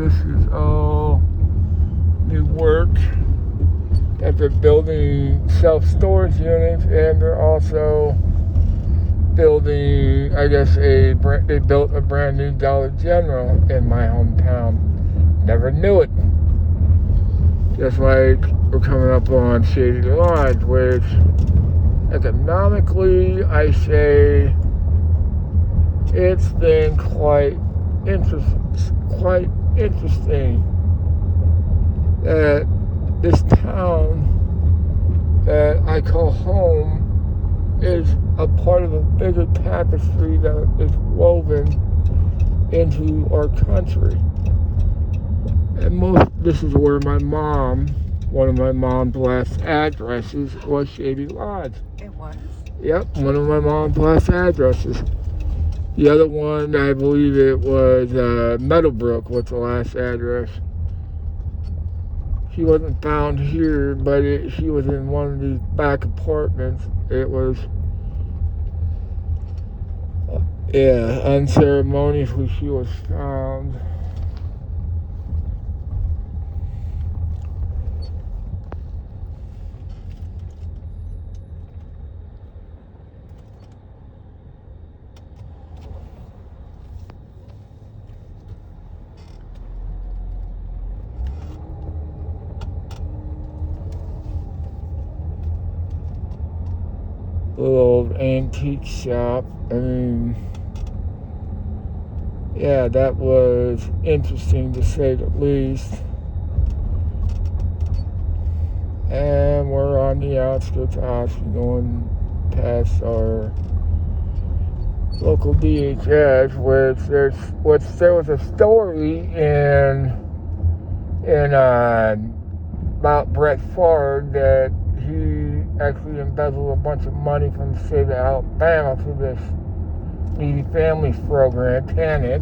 this is all new work that they're building self-storage units, and they're also building, I guess, they built a brand new Dollar General in my hometown. Never knew it. Just like we're coming up on Shady Lodge, which economically, I say it's been quite interesting that this town that I call home is a part of a bigger tapestry that is woven into our country. And this is where one of my mom's last addresses was Shady Lodge. It was? Yep, one of my mom's last addresses. The other one, I believe it was Meadowbrook was the last address. She wasn't found here, but she was in one of these back apartments. It was, unceremoniously she was found. Little old antique shop. I mean, yeah, that was interesting to say the least. And we're on the outskirts of Austin, going past our local DHS, which there was a story in about Brett Favre that he actually embezzled a bunch of money from the state of Alabama through this Needy Families program, TANF,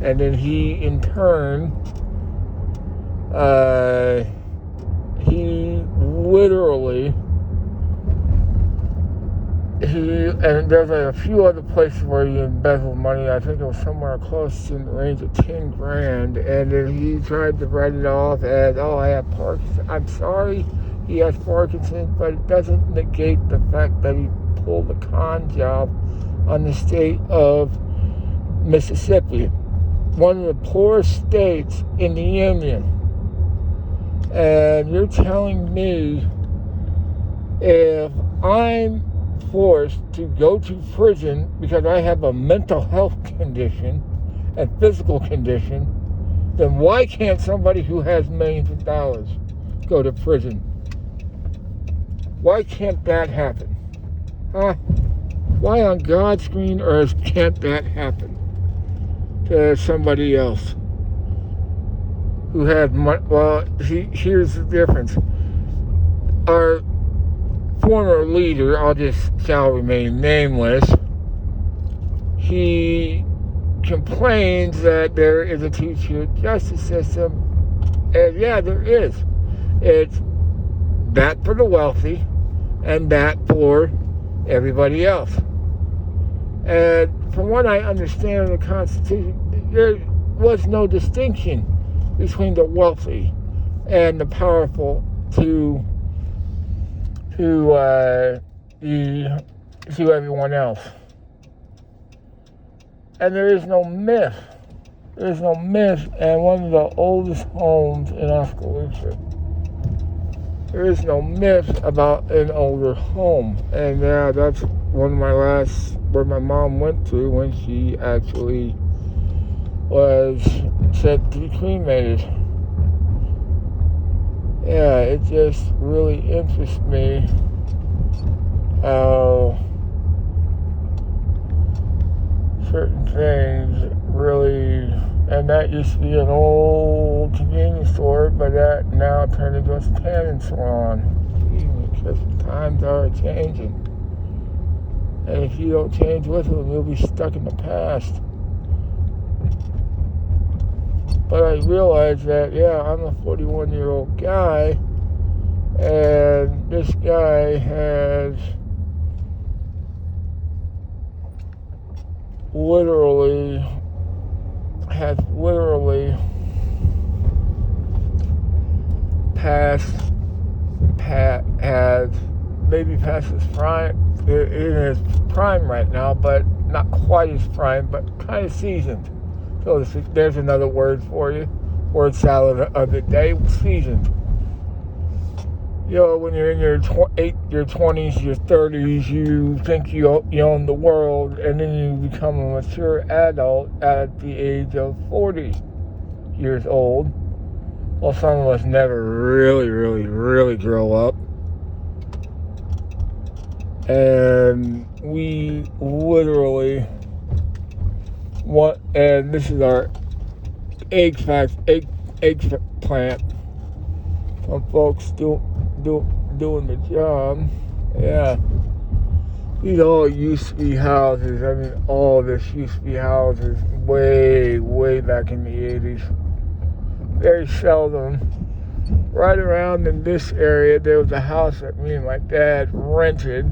and then he, in turn, and there's a few other places where he embezzled money. I think it was somewhere close in the range of 10 grand, and then he tried to write it off as, I have Parkinson's. I'm sorry, he has Parkinson's, but it doesn't negate the fact that he pulled a con job on the state of Mississippi, one of the poorest states in the Union. And you're telling me if I'm forced to go to prison because I have a mental health condition and physical condition, then why can't somebody who has millions of dollars go to prison? Why can't that happen? Huh? Why on God's green earth can't that happen to somebody else who had money? Well, here's the difference. Our former leader, shall remain nameless, he complains that there is a two-tier justice system, and yeah, there is. It's that for the wealthy and that for everybody else. And from what I understand in the Constitution, there was no distinction between the wealthy and the powerful to everyone else. And there is no myth. There's no myth, and one of the oldest homes in Oskaloosa, there is no myth about an older home. And yeah, that's one of my where my mom went to when she actually was set to be cremated. Yeah, it just really interests me how certain things really, and that used to be an old convenience store, but that now turned into a tanning salon. Because times are changing. And if you don't change with them, you'll be stuck in the past. But I realized that, I'm a 41-year-old guy, and this guy has literally has maybe past its prime. It is prime right now, but not quite as prime, but kind of seasoned. So there's another word for you. Word salad of the day, seasoned. You know, when you're in your 20s, your 30s, you think you own the world, and then you become a mature adult at the age of 40 years old. Well, some of us never really grow up. And we literally want, and this is our egg plant. Some folks doing the job. Yeah. These all used to be houses. I mean, all this used to be houses way back in the 80s. Very seldom. Right around in this area, there was a house that me and my dad rented,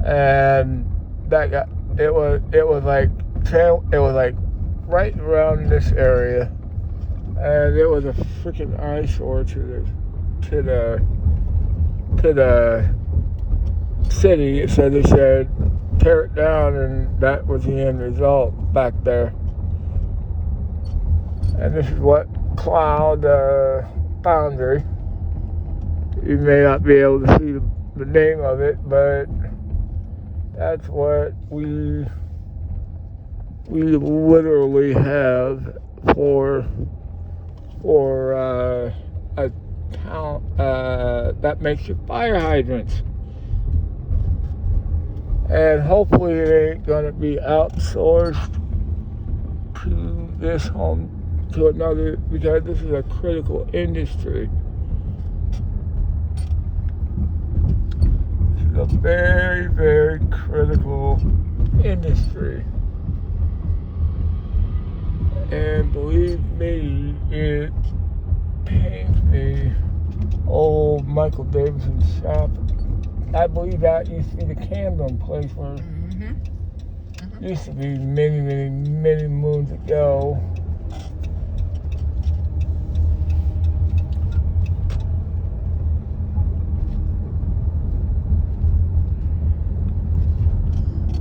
and it was like right around this area, and it was a freaking eyesore to the city. So they said tear it down, and that was the end result back there. And this is what Cloud Foundry. You may not be able to see the name of it, but that's what we literally have for a town that makes your fire hydrants. And hopefully it ain't gonna be outsourced to this home, to another, because this is a critical industry. This is a very critical industry. And believe me, it pains me. Old Michael Davidson's shop. I believe that used to be the Camden place where used to be many moons ago.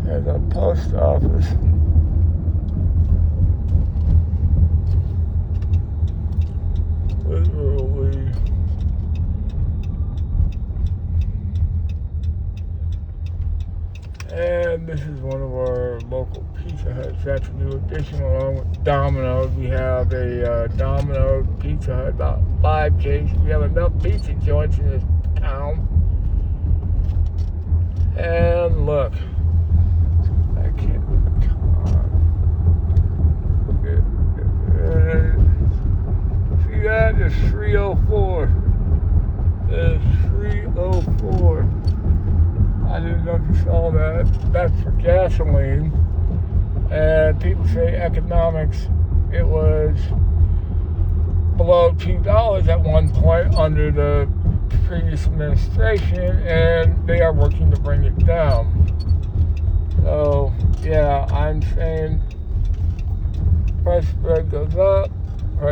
There's a post office. Literally. And this is one of our local Pizza Huts. That's a new addition along with Domino's. We have a Domino's Pizza Hut, about 5 cases. We have enough pizza joints in this town. And look. I can't. See that? It's 304. It's 304. I didn't know if you saw that. That's for gasoline. And people say economics, it was below $2 at one point under the previous administration, and they are working to bring it down. So, yeah, I'm saying price spread goes up,